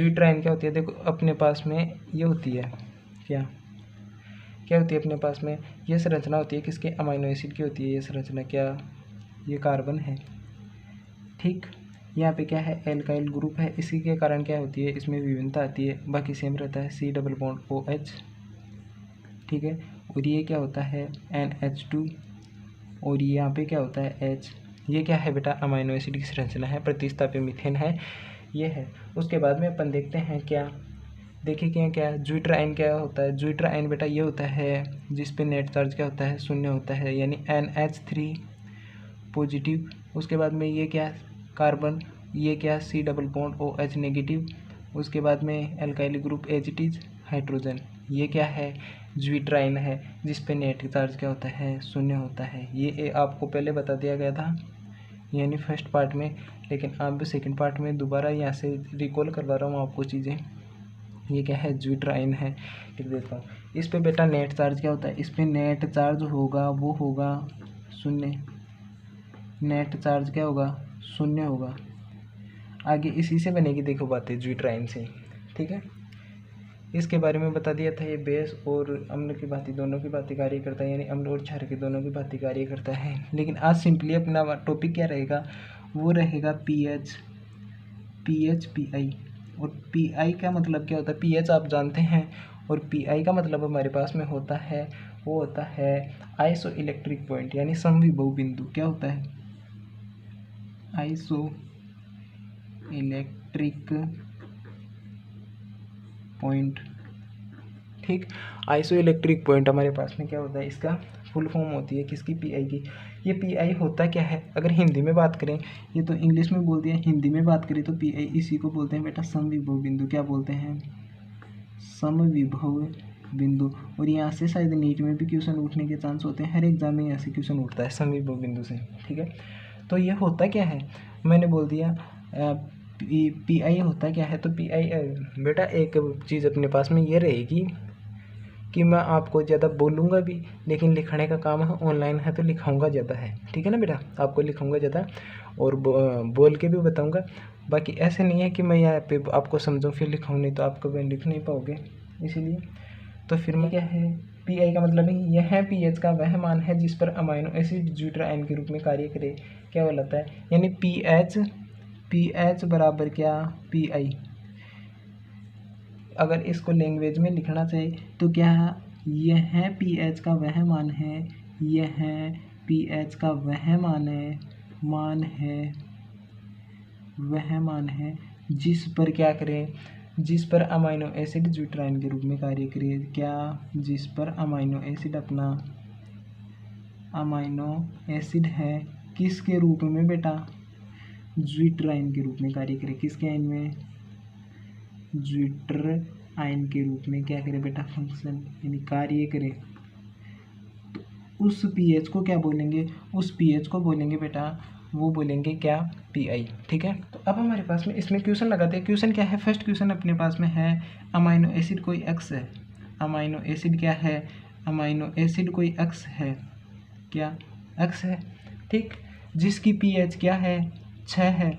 ज्यूट्राइन क्या होती है, देखो अपने पास में ये होती है, क्या क्या होती है अपने पास में, ये संरचना होती है किसके, अमाइनो एसिड की होती है ये संरचना, क्या ये कार्बन है, ठीक। यहाँ पे क्या है, एल्काइल ग्रुप है, इसी के कारण क्या होती है, इसमें विभिन्नता आती है, बाकी सेम रहता है, C डबल बॉन्ड OH, ठीक है। और ये क्या होता है NH2, और यहाँ पे क्या होता है H। ये क्या है बेटा, अमाइनो एसिड की संरचना है, प्रतिस्थापी मीथेन है, ये है। उसके बाद में अपन देखते हैं क्या, देखिए क्या ज्यूट्राइन क्या होता है, ज्यूट्राइन बेटा ये होता है जिस पे नेट चार्ज क्या होता है, शून्य होता है, यानी NH3 पॉजिटिव। उसके बाद में ये क्या कार्बन, ये क्या C double bond OH negative. उसके बाद में एल्काइल ग्रुप H हाइड्रोजन, ये क्या है ज्यूट्राइन है जिस पे नेट चार्ज क्या होता है, शून्य होता है। ये आपको पहले बता दिया गया था यानी फर्स्ट पार्ट में, लेकिन अब सेकंड पार्ट में दोबारा यहाँ से रिकॉल करवा रहा हूँ आपको चीज़ें। ये क्या है, ज्यूट्राइन है, लिख देता हूँ। इस पे बेटा नेट चार्ज क्या होता है, इस पे नेट चार्ज होगा वो होगा शून्य, नेट चार्ज क्या होगा, शून्य होगा। आगे इसी से बनेगी देखो बातें ज्यूट्राइन से, ठीक है। इसके बारे में बता दिया था, ये बेस और अम्ल की भांति दोनों की भांति कार्य करता है, यानी अम्ल और क्षार के दोनों की भांति कार्य करता है। लेकिन आज सिंपली अपना टॉपिक क्या रहेगा, वो रहेगा पीएच, पीआई। और पीआई का मतलब क्या होता है, पीएच आप जानते हैं, और पीआई का मतलब हमारे पास में होता है, वो होता है आइसो इलेक्ट्रिक पॉइंट, यानी समविभव बिंदु। क्या होता है, आइसो इलेक्ट्रिक पॉइंट, ठीक। आइसो इलेक्ट्रिक पॉइंट हमारे पास में क्या होता है, इसका फुल फॉर्म होती है किसकी, पीआई की। ये पीआई होता क्या है, अगर हिंदी में बात करें, ये तो इंग्लिश में बोल दिया, हिंदी में बात करें तो पीआई इसी को बोलते हैं बेटा समविभव बिंदु। क्या बोलते हैं, समविभव बिंदु। और यहाँ से शायद नीट में भी क्वेश्चन उठने के चांस होते हैं, हर एग्जाम में यहाँ से क्वेश्चन उठता है समविभव बिंदु से, ठीक है। तो ये होता क्या है, मैंने बोल दिया पीआई होता क्या है। तो पीआई बेटा एक चीज़ अपने पास में ये रहेगी कि मैं आपको ज़्यादा बोलूँगा भी, लेकिन लिखने का काम है, ऑनलाइन है तो लिखाऊंगा ज़्यादा है, ठीक है ना बेटा, आपको लिखाऊंगा ज़्यादा और बोल के भी बताऊंगा। बाकी ऐसे नहीं है कि मैं यहाँ पे आपको समझूँ फिर लिखाऊँ, नहीं तो आप कभी लिख नहीं पाओगे, इसीलिए। तो फिर मैं क्या है, पीआई का मतलब है यह है पीएच का वह मान है जिस पर अमाइनो एसिड ज्यूट्राइन के रूप में कार्य करे, क्या बोलाता है, यानी पीएच बराबर क्या, पीआई। अगर इसको लैंग्वेज में लिखना चाहिए तो क्या है, यह है पीएच का वह मान है, यह है पीएच का वह मान है वह मान है जिस पर क्या करें, जिस पर अमाइनो एसिड ज्यूट्राइन के रूप में कार्य करे, क्या, जिस पर अमाइनो एसिड अपना अमाइनो एसिड है किसके रूप में बेटा, ज्यूट्राइन के रूप में कार्य करे, किसके आयन में, ज्यूट्राइन के रूप में क्या करे बेटा, फंक्शन यानी कार्य करे। तो उस पीएच को क्या बोलेंगे, उस पीएच को बोलेंगे बेटा, वो बोलेंगे क्या, पीआई, ठीक है। तो अब हमारे पास में इसमें क्वेश्चन लगाते हैं। क्वेश्चन क्या है, फर्स्ट क्वेश्चन अपने पास में है अमाइनो एसिड कोई एक्स है, अमाइनो एसिड क्या है, अमाइनो एसिड कोई एक्स है, क्या एक्स है, ठीक, जिसकी पीएच क्या है, 6 है।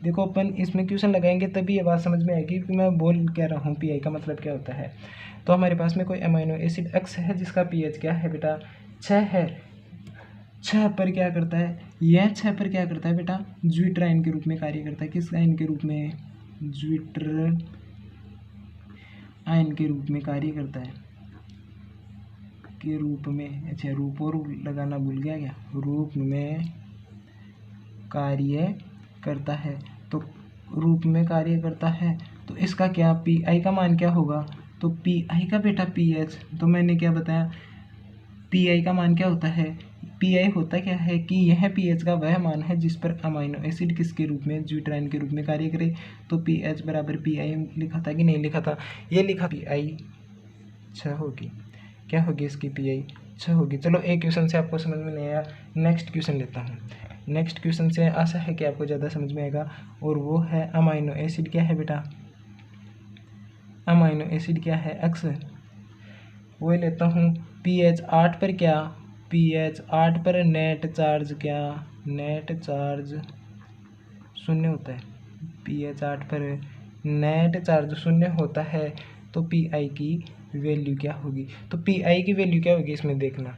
देखो अपन इसमें क्वेश्चन लगाएंगे तभी ये बात समझ में आएगी कि मैं बोल क्या रहा हूँ, पीआई का मतलब क्या होता है। तो हमारे पास में कोई अमाइनो एसिड एक्स है जिसका पीएच क्या है बेटा, 6 है। 6 पर क्या करता है, यह 6 पर क्या करता है बेटा, ज्यूट्राइन के रूप में कार्य करता है, किस आयन के रूप में, ज्यूट्राइन के रूप में कार्य करता है, के रूप में, अच्छा रूप और लगाना भूल गया क्या, रूप में कार्य करता है। तो रूप में कार्य करता है तो इसका क्या, पीआई का मान क्या होगा, तो पीआई का बेटा पीएच, तो मैंने क्या बताया, पीआई का मान क्या होता है, पीआई होता क्या है कि यह पीएच का वह मान है जिस पर अमाइनो एसिड किसके रूप में, ज्यूट्राइन के रूप में कार्य करे। तो पीएच बराबर पीआई लिखा था कि नहीं लिखा था, ये लिखा, पीआई 6 होगी, क्या होगी इसकी, पीआई 6 होगी। चलो एक क्वेश्चन से आपको समझ में नहीं आया, नेक्स्ट क्वेश्चन लेता हूँ। नेक्स्ट क्वेश्चन से आशा है कि आपको ज़्यादा समझ में आएगा, और वो है अमाइनो एसिड क्या है बेटा, अमाइनो एसिड क्या है, एक्स। वो लेता हूँ पीएच 8 पर क्या, पीएच 8 पर नेट चार्ज क्या, नेट चार्ज 0 होता है, पीएच 8 पर नेट चार्ज शून्य होता है तो पी आई की वैल्यू क्या होगी। तो पी आई की वैल्यू क्या होगी इसमें देखना,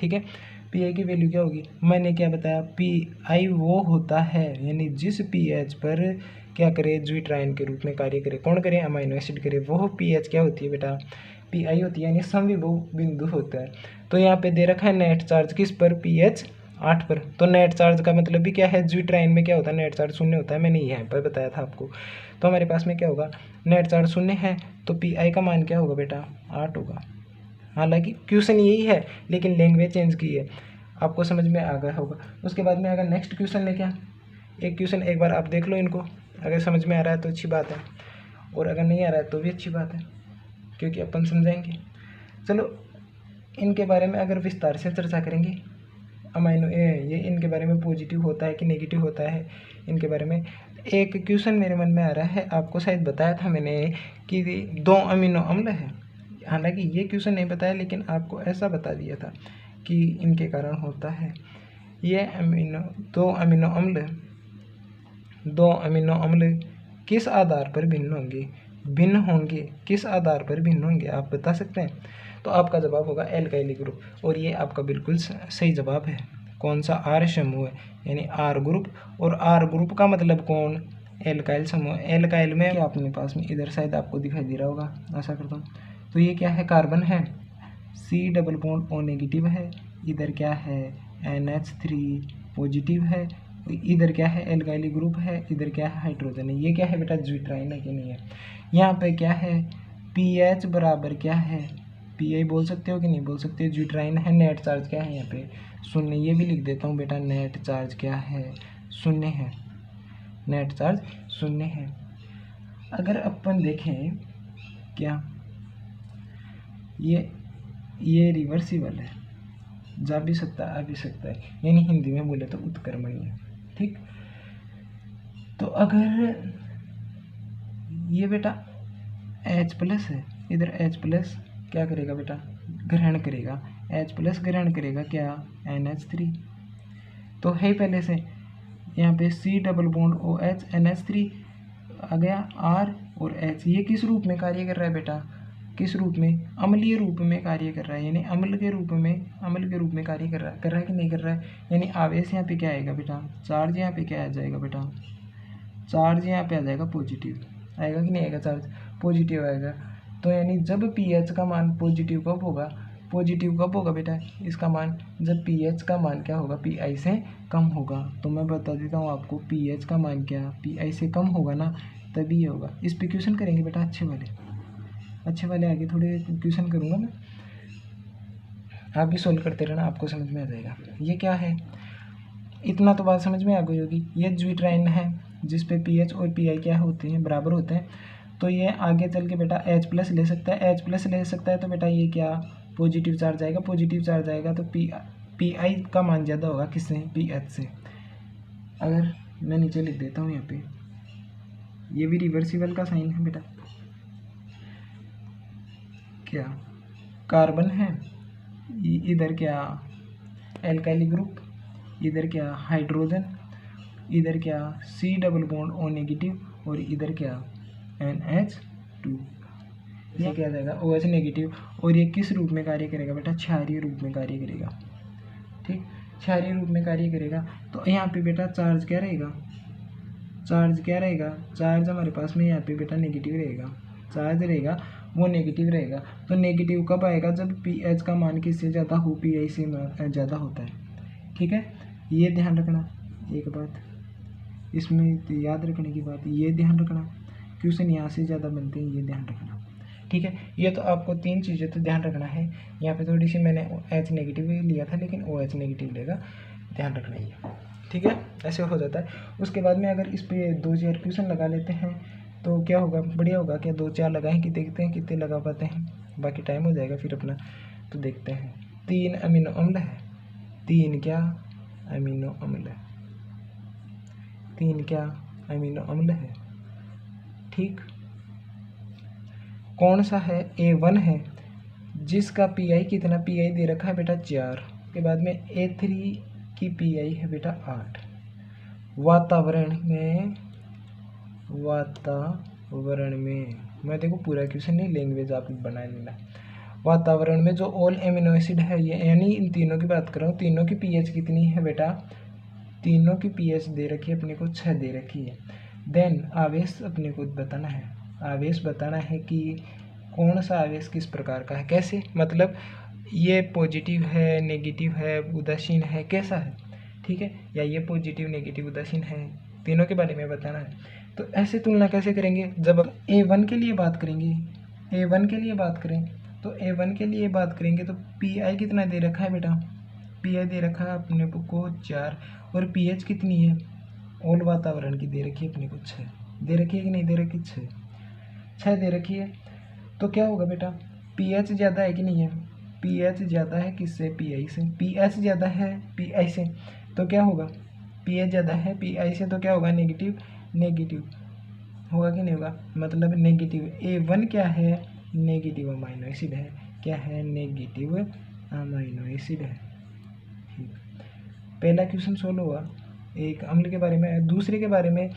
ठीक है। पी आई की वैल्यू क्या होगी, मैंने क्या बताया, पी आई वो होता है यानी जिस पी एच पर क्या करे, ज्विट्राइन के रूप में कार्य करे। कौन करे, अमाइनो एसिड करे। वो पी एच क्या होती है बेटा, पी आई होती है, यानी समविभव बिंदु होता है। तो यहाँ पे दे रखा है नेट चार्ज किस पर, पी एच 8 पर। तो नेट चार्ज का मतलब भी क्या है, ज्विट्राइन में क्या होता है, नेट चार्ज शून्य होता है, मैंने यहाँ पर बताया था आपको। तो हमारे पास में क्या होगा, नेट चार्ज शून्य है तो पी आई का मान क्या होगा बेटा, 8 होगा। हालांकि क्वेश्चन यही है लेकिन लैंग्वेज चेंज की है, आपको समझ में आ गया होगा। उसके बाद में अगर नेक्स्ट क्वेश्चन लेके एक क्वेश्चन एक बार आप देख लो इनको, अगर समझ में आ रहा है तो अच्छी बात है, और अगर नहीं आ रहा है तो भी अच्छी बात है, क्योंकि अपन समझाएंगे। चलो इनके बारे में अगर विस्तार से चर्चा करेंगे, अमाइनो ये इनके बारे में पॉजिटिव होता है कि नेगेटिव होता है, इनके बारे में एक क्वेश्चन मेरे मन में आ रहा है। आपको शायद बताया था मैंने कि 2 अमीनो अम्ल है, हालांकि ये क्वेश्चन नहीं बताया लेकिन आपको ऐसा बता दिया था कि इनके कारण होता है। ये दो अमीनो अम्ल किस आधार पर भिन्न होंगे, किस आधार पर भिन्न होंगे आप बता सकते हैं। तो आपका जवाब होगा एल्काइल ग्रुप, और ये आपका बिल्कुल सही जवाब है। कौन सा, आर समूह यानी आर ग्रुप, और आर ग्रुप का मतलब कौन, एल्काइल समूह। एल्काइल में क्या अपने पास में इधर शायद आपको दिखाई दे रहा होगा, आशा करता हूँ। तो ये क्या है, कार्बन है, C double bond O negative है, इधर क्या है NH3 पॉजिटिव है, इधर क्या है एल्काइल ग्रुप है, इधर क्या है हाइड्रोजन है। ये क्या है बेटा, ज्विट्राइन है कि नहीं है। यहाँ पे क्या है, pH बराबर क्या है, PI बोल सकते हो कि नहीं बोल सकते, ज्विट्राइन है। नेट चार्ज क्या है यहाँ पे, शून्य। ये भी लिख देता हूँ बेटा, नेट चार्ज क्या है, शून्य है, नेट चार्ज शून्य है। अगर अपन देखें क्या, ये रिवर्सिबल है, जा भी सकता है आ भी सकता है, यानी हिंदी में बोले तो उत्क्रमणीय है, ठीक। तो अगर ये बेटा H प्लस है, इधर H प्लस क्या करेगा बेटा, ग्रहण करेगा, H प्लस ग्रहण करेगा क्या, NH3 तो है पहले से। यहाँ पे C double bond OH NH3 आ गया, R और H। ये किस रूप में कार्य कर रहा है बेटा, किस रूप में, अम्लीय रूप में कार्य कर रहा है, यानी अम्ल के रूप में कार्य कर रहा है कि नहीं कर रहा है। यानी आवेश यहाँ पे क्या आएगा बेटा, चार्ज यहाँ पे क्या आ जाएगा बेटा, चार्ज यहाँ पे आ जाएगा पॉजिटिव, आएगा कि नहीं आएगा, चार्ज पॉजिटिव आएगा। तो यानी जब पीएच का मान पॉजिटिव कब होगा बेटा, इसका मान जब पीएच का मान क्या होगा, पीआई से कम होगा। तो मैं बता देता हूँ आपको, पीएच का मान क्या, पीआई से कम होगा ना, तभी ये होगा। इस पे क्वेश्चन करेंगे बेटा, अच्छे वाले आगे थोड़े क्वेश्चन करूँगा मैं, आप भी सोल्व करते रहना, आपको समझ में आ जाएगा। ये क्या है, इतना तो बात समझ में आ गई होगी। ये ज्विट्राइन है जिस पे पीएच और पीआई क्या होते हैं, बराबर होते हैं। तो ये आगे चल के बेटा H प्लस ले सकता है, H प्लस ले सकता है तो बेटा ये क्या, पॉजिटिव चार्ज आएगा, तो पीआई का मान ज़्यादा होगा किससे, पीएच से। अगर मैं नीचे लिख देता हूँ यहाँ पे, ये भी रिवर्सिबल का साइन है बेटा, क्या कार्बन है, इधर क्या एल्काइल ग्रुप, इधर क्या हाइड्रोजन, इधर क्या C double bond O negative, और इधर क्या NH2, ये क्या आ जाएगा OH नेगेटिव। और ये किस रूप में कार्य करेगा बेटा, क्षारीय रूप में कार्य करेगा, ठीक, क्षारीय रूप में कार्य करेगा। तो यहाँ पे बेटा चार्ज क्या रहेगा, चार्ज हमारे पास में यहाँ पे बेटा नेगेटिव रहेगा, चार्ज रहेगा वो नेगेटिव रहेगा। तो नेगेटिव कब आएगा, जब पीएच का मान किससे ज़्यादा हो, पीआई से ज़्यादा होता है, ठीक है। ये ध्यान रखना, एक बात इसमें याद रखने की बात, ये ध्यान रखना, क्वेश्चन यहाँ से ज़्यादा बनते हैं, ये ध्यान रखना, ठीक है। ये तो आपको 3 चीज़ें तो ध्यान रखना है। यहाँ पे थोड़ी सी मैंने H नेगेटिव लिया था लेकिन OH नेगेटिव लेगा, ध्यान रखना ये, ठीक है, ऐसे हो जाता है। उसके बाद में अगर इस पर 2-4 क्वेश्चन लगा लेते हैं तो क्या होगा, बढ़िया होगा। क्या 2-4 लगाएं कि देखते हैं कितने लगा पाते हैं, बाकी टाइम हो जाएगा फिर अपना। तो देखते हैं, 3 अमीनो अम्ल है, 3 क्या अमीनो अम्ल है, 3 क्या अमीनो अम्ल है, ठीक। कौन सा है, A1 है जिसका पीआई कितना, पीआई दे रखा है बेटा 4, के बाद में A3 की पीआई है बेटा 8। वातावरण वातावरण में, मैं देखो पूरा क्वेश्चन नहीं, लैंग्वेज आप बना लेना। वातावरण में जो ऑल एमिनो एसिड है, ये यानी इन तीनों की बात कर रहा हूँ, तीनों की पीएच कितनी है बेटा, तीनों की पीएच दे रखी है अपने को 6 दे रखी है। देन आवेश अपने को बताना है, आवेश बताना है कि कौन सा आवेश किस प्रकार का है, कैसे, मतलब ये पॉजिटिव है, नेगेटिव है, उदासीन है, कैसा है, ठीक है, या ये पॉजिटिव नेगेटिव उदासीन है, तीनों के बारे में बताना है। तो ऐसे तुलना कैसे करेंगे, जब A1 के लिए बात करेंगे, A1 के लिए बात करें तो A1 के लिए बात करेंगे तो पीआई कितना दे रखा है बेटा, पीआई दे रखा है अपने को 4, और पीएच कितनी है, ऑल वातावरण की दे रखी है अपने को 6, दे रखी है कि नहीं दे रखी, 6 दे रखी है। तो क्या होगा बेटा, पीएच ज़्यादा है कि नहीं है, पीएच ज़्यादा है किससे, पीआई से, पीएच ज़्यादा है पीआई से, तो क्या होगा, पीएच ज़्यादा है पीआई से, तो क्या होगा, नेगेटिव, नेगेटिव होगा कि नहीं होगा, मतलब नेगेटिव। A1 क्या है, नेगेटिव अमाइनो एसिड है, क्या है, नेगेटिव अमाइनो एसिड है। ठीक, पहला क्वेश्चन सोल्व हुआ एक अम्ल के बारे में। दूसरे के बारे में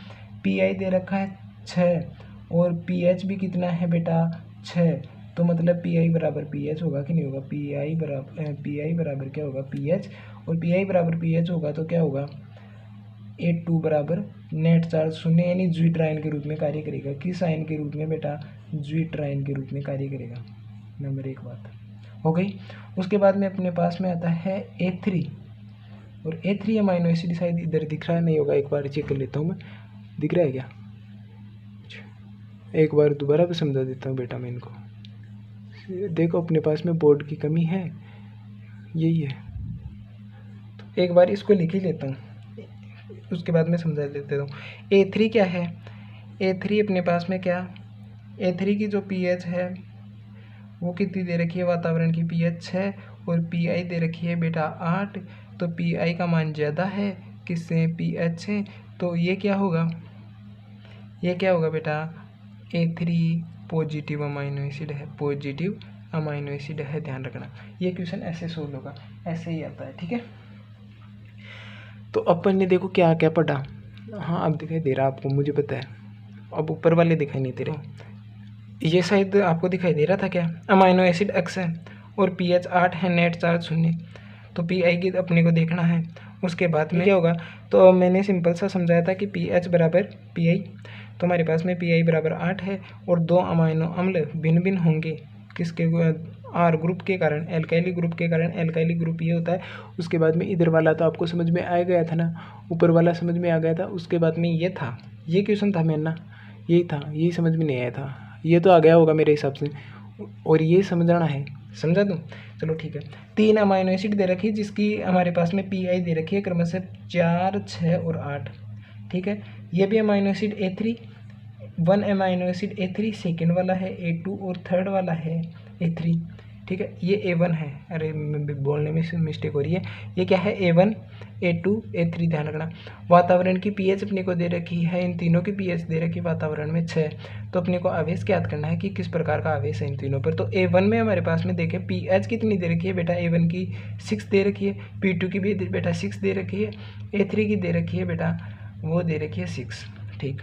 पीआई दे रखा है 6 और पीएच भी कितना है बेटा, 6, तो मतलब पीआई बराबर पीएच होगा कि नहीं होगा, पीआई बराबर क्या होगा, पीएच, और पीआई बराबर पीएच होगा तो क्या होगा, A2 बराबर नेट चार्ज 0, यानी ज्विट्राइन के रूप में कार्य करेगा। किस आयन के रूप में बेटा, ज्विट्राइन के रूप में कार्य करेगा। नंबर 1 बात हो गई। उसके बाद में अपने पास में आता है A3, और A3 अमाइनो एसिड शायद इधर दिख रहा नहीं होगा, एक बार चेक कर लेता हूँ मैं, दिख रहा है क्या, एक बार दोबारा भी समझा देता हूँ बेटा मैं इनको। देखो अपने पास में बोर्ड की कमी है, यही है, तो एक बार इसको लिख ही लेता हूँ, उसके बाद में समझा देता हूँ। A3 क्या है, A3 अपने पास में क्या, A3 की जो पीएच है वो कितनी दे रखी है, वातावरण की पीएच 6 और पीआई दे रखी है बेटा 8, तो पीआई का मान ज़्यादा है किससे, पीएच से, तो ये क्या होगा, ये क्या होगा बेटा, A3 पॉजिटिव अमाइनो एसिड है, पॉजिटिव अमाइनो एसिड है, ध्यान रखना। ये क्वेश्चन ऐसे सोल्व होगा, ऐसे ही आता है, ठीक है। तो अपन ने देखो क्या क्या पढ़ा, हाँ अब दिखाई दे रहा आपको, मुझे पता है, अब ऊपर वाले दिखाई नहीं दे रहे, ये शायद आपको दिखाई दे रहा था क्या, अमाइनो एसिड X है और पीएच 8 है, नेट चार्ज 0, तो पीआई की अपने को देखना है। उसके बाद में क्या होगा, तो मैंने सिंपल सा समझाया था कि पीएच बराबर पीआई, तो हमारे पास में पीआई बराबर 8 है और 2 अमाइनो अम्ल भिन्न भिन्न होंगे किसके, आर ग्रुप के कारण, एल्काइली ग्रुप के कारण, एल्काइली ग्रुप ये होता है। उसके बाद में इधर वाला तो आपको समझ में आ गया था ना, ऊपर वाला समझ में आ गया था। उसके बाद में ये था, ये क्वेश्चन था मेरा ना, यही था, यही समझ में नहीं आया था, ये तो आ गया होगा मेरे हिसाब से, और ये समझाना है, समझा दूँ, चलो ठीक है। 3 अमाइनो एसिड दे रखी है जिसकी हमारे पास में पीआई दे रखी है क्रमशः 4, 6 और 8, ठीक है। ये भी amino acid A3, 1 amino acid A3 second वाला है, A2 और थर्ड वाला है A3, ठीक है। ये A1 है, अरे बोलने में मिस्टेक हो रही है, ये क्या है, A1, A2, A3, ध्यान रखना। वातावरण की पीएच अपने को दे रखी है, इन तीनों की पीएच दे रखी है वातावरण में 6, तो अपने को आवेश याद करना है कि किस प्रकार का आवेश है इन तीनों पर। तो A1 में हमारे पास में देखें पीएच कितनी दे रखी है बेटा, A1 की 6 दे रखी है, P2 की भी बेटा 6 दे रखी है, A3 की दे रखी है बेटा, वो दे रखी है 6, ठीक।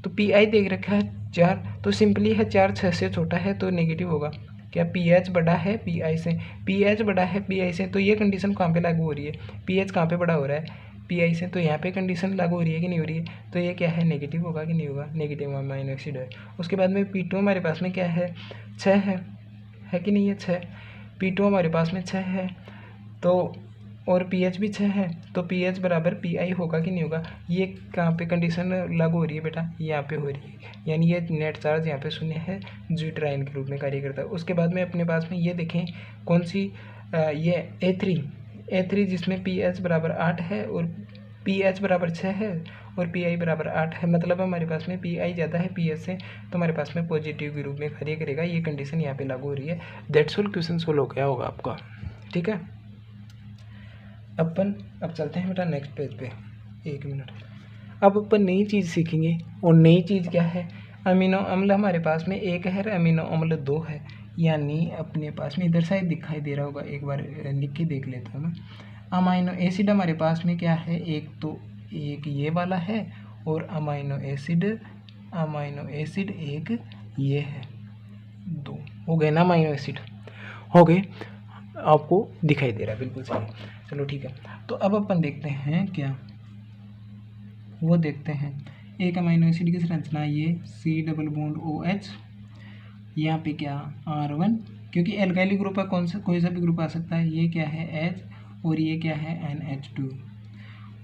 तो पीआई देख रखा है 4, तो सिंपली है 4 6 से छोटा है तो नेगेटिव होगा। क्या पीएच बड़ा है पीआई से, पीएच बड़ा है पीआई से, तो ये कंडीशन कहाँ पे लागू हो रही है, पीएच कहाँ पे बड़ा हो रहा है, पीआई से, तो यहाँ पे कंडीशन लागू हो रही है कि नहीं हो रही है, तो ये क्या है, नेगेटिव होगा कि नहीं होगा, नेगेटिव अमाइनो एसिड है। उसके बाद में P2 हमारे पास में क्या है, 6 है कि नहीं है, 6, P2 हमारे पास में 6 है, तो और पीएच भी 6 है, तो पीएच बराबर पीआई होगा कि नहीं होगा। ये कहाँ पे कंडीशन लागू हो रही है बेटा, यहाँ पे हो रही है, यानी ये नेट चार्ज यहाँ पे 0 है, ज्विट्राइन के रूप में कार्य करता है। उसके बाद में अपने पास में ये देखें कौन सी, ये A3 जिसमें पीएच बराबर 8 है और पीएच बराबर 6 है और पीआई बराबर 8 है, मतलब हमारे पास में पीआई ज़्यादा है पीएच से, तो हमारे पास में पॉजिटिव के रूप में कार्य करेगा। ये कंडीशन यहाँ पे लागू हो रही है। दैट्स ऑल, क्वेश्चन सोल्व हो गया होगा आपका, ठीक है। अब चलते हैं बेटा नेक्स्ट पेज पे, 1 मिनट। अब अपन नई चीज़ सीखेंगे, और नई चीज़ क्या है, अमीनो अम्ल हमारे पास में 1 है, अमीनो अम्ल 2 है, यानी अपने पास में इधर साइड दिखाई दे रहा होगा, एक बार लिख के देख लेता हूँ मैं। अमाइनो एसिड हमारे पास में क्या है, एक तो एक ये वाला है और अमाइनो एसिड अमाइनो एसिड एक ये है, 2 हो गए ना अमाइनो एसिड, हो गए, आपको दिखाई दे रहा है, बिल्कुल सही। चलो ठीक है, तो अब अपन देखते हैं क्या, वो देखते हैं एक अमाइनो एसिड की संरचना, ये C डबल बॉन्ड OH, यहाँ पे क्या R1, क्योंकि एल्काइली ग्रुप है, कौन सा कोई सा भी ग्रुप आ सकता है, ये क्या है H और ये क्या है NH2।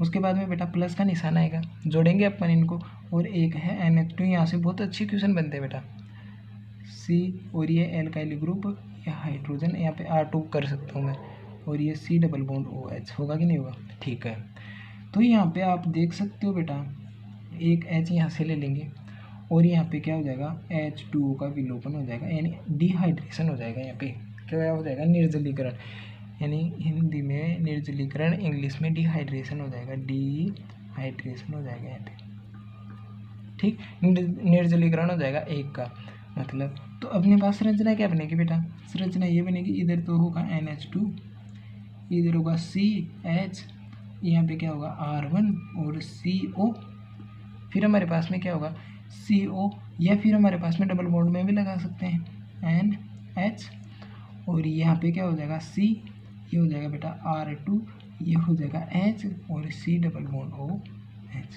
उसके बाद में बेटा प्लस का निशान आएगा, जोड़ेंगे अपन इनको, और एक है NH2, यहाँ से बहुत अच्छी क्वेश्चन बनते हैं बेटा, C और ये एल्काइली ग्रुप, ये हाइड्रोजन, यहाँ पे R2 कर सकता हूँ मैं, और ये C डबल बॉन्ड OH, होगा कि नहीं होगा, ठीक है। तो यहाँ पे आप देख सकते हो बेटा, एक H यहाँ से ले लेंगे, और यहाँ पे क्या हो जाएगा, H2O का विलोपन हो जाएगा, यानी डिहाइड्रेशन हो जाएगा, यहाँ पे क्या हो जाएगा, निर्जलीकरण, यानी हिंदी में निर्जलीकरण, इंग्लिश में डिहाइड्रेशन हो जाएगा, डिहाइड्रेशन हो जाएगा यहाँ पे, ठीक, निर्जलीकरण हो जाएगा एक का मतलब। तो अपने पास संरचना क्या बनेगी बेटा, संरचना ये बनेगी, इधर तो होगा NH2, इधर होगा CH, यहाँ पे क्या होगा R1 और CO, फिर हमारे पास में क्या होगा CO, या फिर हमारे पास में डबल बॉन्ड में भी लगा सकते हैं NH, और यहाँ पे क्या हो जाएगा C, ये हो जाएगा बेटा R2, ये हो जाएगा H और C डबल बॉन्ड OH।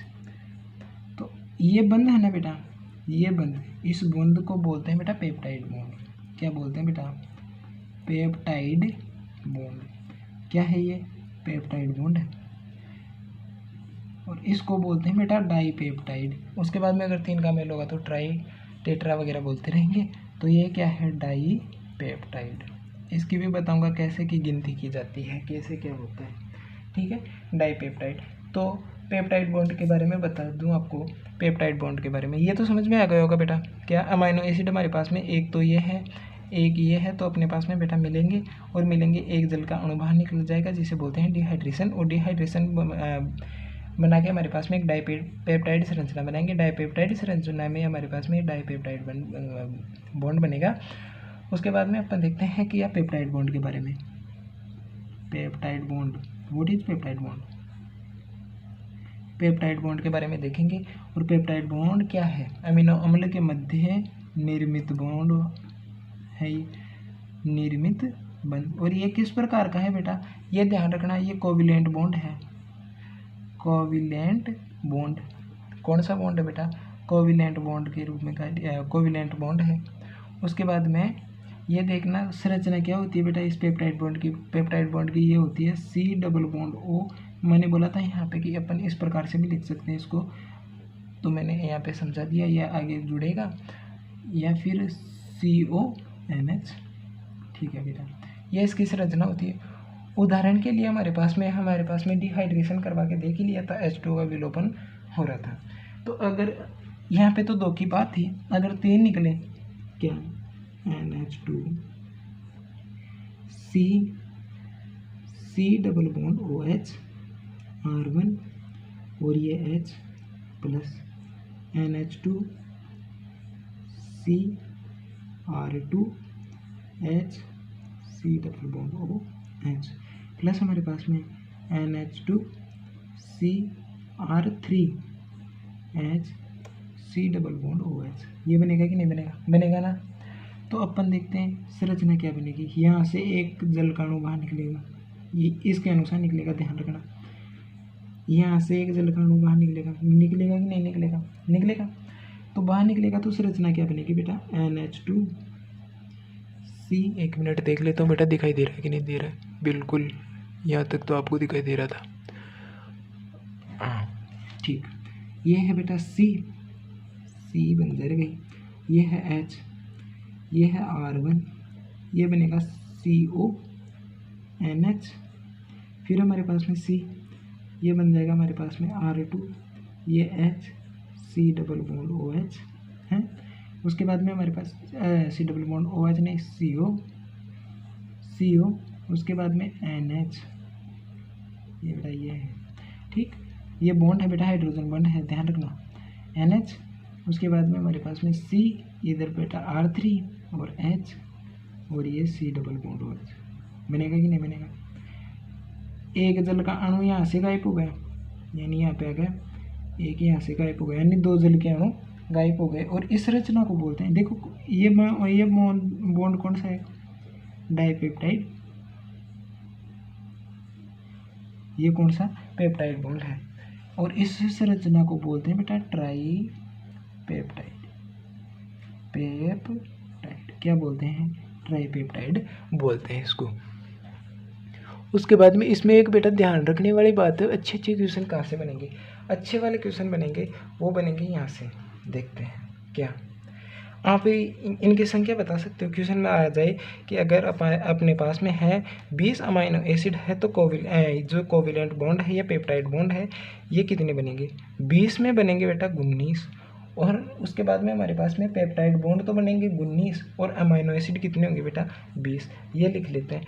तो ये बंध है ना बेटा, ये बंध, इस बंध को बोलते हैं बेटा पेप्टाइड बॉन्ड। क्या बोलते हैं बेटा, पेप्टाइड बॉन्ड। क्या है ये, पेप्टाइड बॉन्ड है, और इसको बोलते हैं बेटा डाईपेप्टाइड। उसके बाद में अगर 3 का मेल होगा तो ट्राई टेट्रा वगैरह बोलते रहेंगे। तो ये क्या है, डाईपेप्टाइड। इसकी भी बताऊंगा कैसे की गिनती की जाती है, कैसे क्या होता है, ठीक है, डाईपेप्टाइड। तो पेप्टाइड बॉन्ड के बारे में बता दूं आपको, पेप्टाइड बॉन्ड के बारे में ये तो समझ में आ गया होगा बेटा। क्या अमाइनो एसिड हमारे पास में एक तो ये है, एक ये है, तो अपने पास में बेटा मिलेंगे, और मिलेंगे एक जल का अणु बाहर निकल जाएगा जिसे बोलते हैं डिहाइड्रेशन, और डिहाइड्रेशन बना के हमारे पास में एक डाईपेप्टाइड संरचना बनाएंगे। डाईपेप्टाइड संरचना में हमारे पास में डाईपेप्टाइड बॉन्ड बनेगा। उसके बाद में अपन देखते हैं कि या पेप्टाइड बॉन्ड के बारे में, peptide bond, what is peptide bond, peptide bond के बारे में देखेंगे। और पेप्टाइड बॉन्ड क्या है, अमीनो अम्ल के मध्य निर्मित बॉन्ड है, निर्मित बंध। और ये किस प्रकार का है बेटा, ये ध्यान रखना, ये कोविलेंट बॉन्ड है, कोविलेंट बॉन्ड। कौन सा बॉन्ड है बेटा, कोविलेंट बॉन्ड के रूप में कोविलेंट बॉन्ड है। उसके बाद में ये देखना संरचना क्या होती है बेटा इस पेप्टाइड बॉन्ड की, पेप्टाइड बॉन्ड की ये होती है C डबल बॉन्ड O। मैंने बोला था यहाँ पे कि अपन इस प्रकार से भी लिख सकते हैं इसको, तो मैंने यहाँ पे समझा दिया, यह आगे जुड़ेगा, या फिर CONH, ठीक है बेटा, यह इसकी संरचना होती है। उदाहरण के लिए हमारे पास में डिहाइड्रेशन करवा के देख ही लिया था, H2O का विलोपन हो रहा था। तो अगर यहाँ पे तो 2 की बात थी, अगर 3 निकले, क्या NH2 C double bond OH R1 और ये H plus NH2 C R2 H C double bond OH plus हमारे पास में NH2 C R3 H C double bond OH। ये बनेगा कि नहीं बनेगा, बनेगा ना। तो अपन देखते हैं संरचना क्या बनेगी। यहाँ से एक जल का अणु बाहर निकलेगा, ये इसके अनुसार निकलेगा, ध्यान रखना। यहाँ से एक जल का अणु बाहर निकलेगा, निकलेगा कि नहीं निकलेगा, निकलेगा। तो बाहर निकलेगा तो संरचना क्या बनेगी बेटा, NH2 C। 1 मिनट देख लेता हूँ बेटा, दिखाई दे रहा है कि नहीं दे रहा है, बिल्कुल यहाँ तक तो आपको दिखाई दे रहा था, ठीक। ये है बेटा C बन जाएगी, ये है H, ये है R1, ये बनेगा CONH, फिर हमारे पास में C, ये बन जाएगा हमारे पास में R2, ये H C double bond OH है। उसके बाद में हमारे पास C डबल बॉन्ड OH नहीं CO, उसके बाद में NH, ये बेटा ये है, ठीक। ये बॉन्ड है बेटा, हाइड्रोजन बॉन्ड है, ध्यान रखना, NH। उसके बाद में हमारे पास में C, इधर बेटा R3 और H, और ये C डबल बॉन्ड OH। बनेगा कि नहीं बनेगा। एक जल का अणु यहाँ से गायब हो गया, यानी यहाँ पे आ गया, एक यहाँ से गायब हो गया, यानी 2 जल के अणु गायब हो गए। और इस रचना को बोलते हैं, देखो ये बॉन्ड कौन सा है, डाइपेप्टाइड, ये कौन सा पेप्टाइड बॉन्ड है। और इस संरचना को बोलते हैं बेटा ट्राई पेप्टाइड। पेप्टाइड क्या बोलते हैं, ट्राई पेप्टाइड बोलते हैं इसको। उसके बाद में इसमें एक बेटा ध्यान रखने वाली बात है, अच्छे क्वेश्चन कहाँ से बनेंगे, अच्छे वाले क्वेश्चन बनेंगे वो बनेंगे यहाँ से। देखते हैं क्या आप इनकी संख्या बता सकते हो। क्वेश्चन में आ जाए कि अगर अपने पास में है 20 अमाइनो एसिड है तो जो कोविलेंट बॉन्ड है या पेप्टाइड बॉन्ड है ये कितने बनेंगे, 20 में बनेंगे बेटा 19। और उसके बाद में हमारे पास में पेप्टाइड बॉन्ड तो बनेंगे 19 और अमाइनो एसिड कितने होंगे बेटा 20। ये लिख लेते हैं।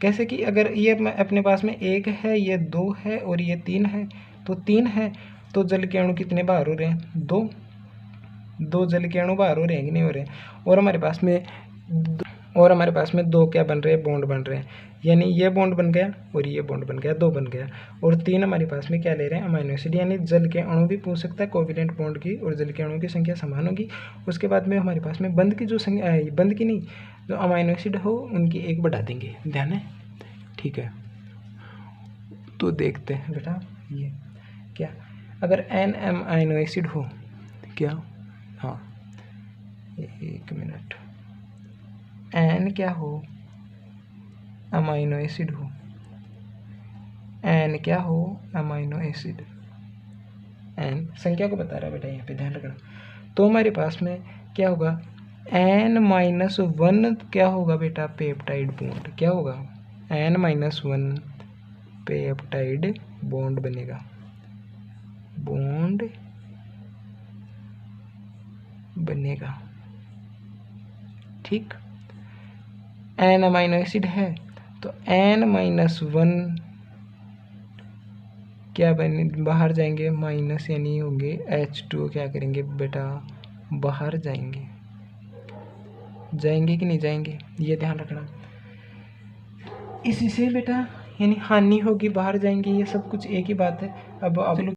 कैसे कि अगर ये अपने पास में 1 है, ये 2 है और ये 3 है, तो 3 है तो जल के अणु कितने बाहर हो रहे हैं, 2 जल के अणु बाहर हो रहे हैं कि नहीं हो रहे हैं। और हमारे पास में 2 क्या बन रहे हैं, बॉन्ड बन रहे हैं, यानी ये बॉन्ड बन गया और ये बॉन्ड बन गया, 2 बन गया। और 3 हमारे पास में क्या ले रहे हैं, अमाइनो एसिड, यानी जल के अणु भी पूछ सकता है। कोविलेंट बॉन्ड की और जल के अणु की संख्या समान होगी। उसके बाद में हमारे पास में बंद की जो संख्या, बंद की नहीं, जो अमाइनो एसिड हो उनकी 1 बढ़ा देंगे, ध्यान है, ठीक है। तो देखते हैं बेटा ये क्या, अगर n अमाइनो एसिड हो, क्या, हाँ 1 मिनट, n क्या हो, अमाइनो एसिड हो, n क्या हो, अमाइनो एसिड, n संख्या को बता रहा है बेटा, यहाँ पे ध्यान रखना। तो हमारे पास में क्या होगा, n-1 क्या होगा बेटा, पेप्टाइड बॉन्ड, क्या होगा, n-1 पेप्टाइड बॉन्ड बनेगा, बॉन्ड बनेगा, ठीक। n अमाइनो एसिड है तो n-1 क्या बने, बाहर जाएंगे, माइनस यानी होंगे H2O, क्या करेंगे बेटा, बाहर जाएंगे कि नहीं जाएंगे, ये ध्यान रखना। इसी से बेटा यानी हानि होगी, बाहर जाएंगे, ये सब कुछ एक ही बात है। अब आप लोग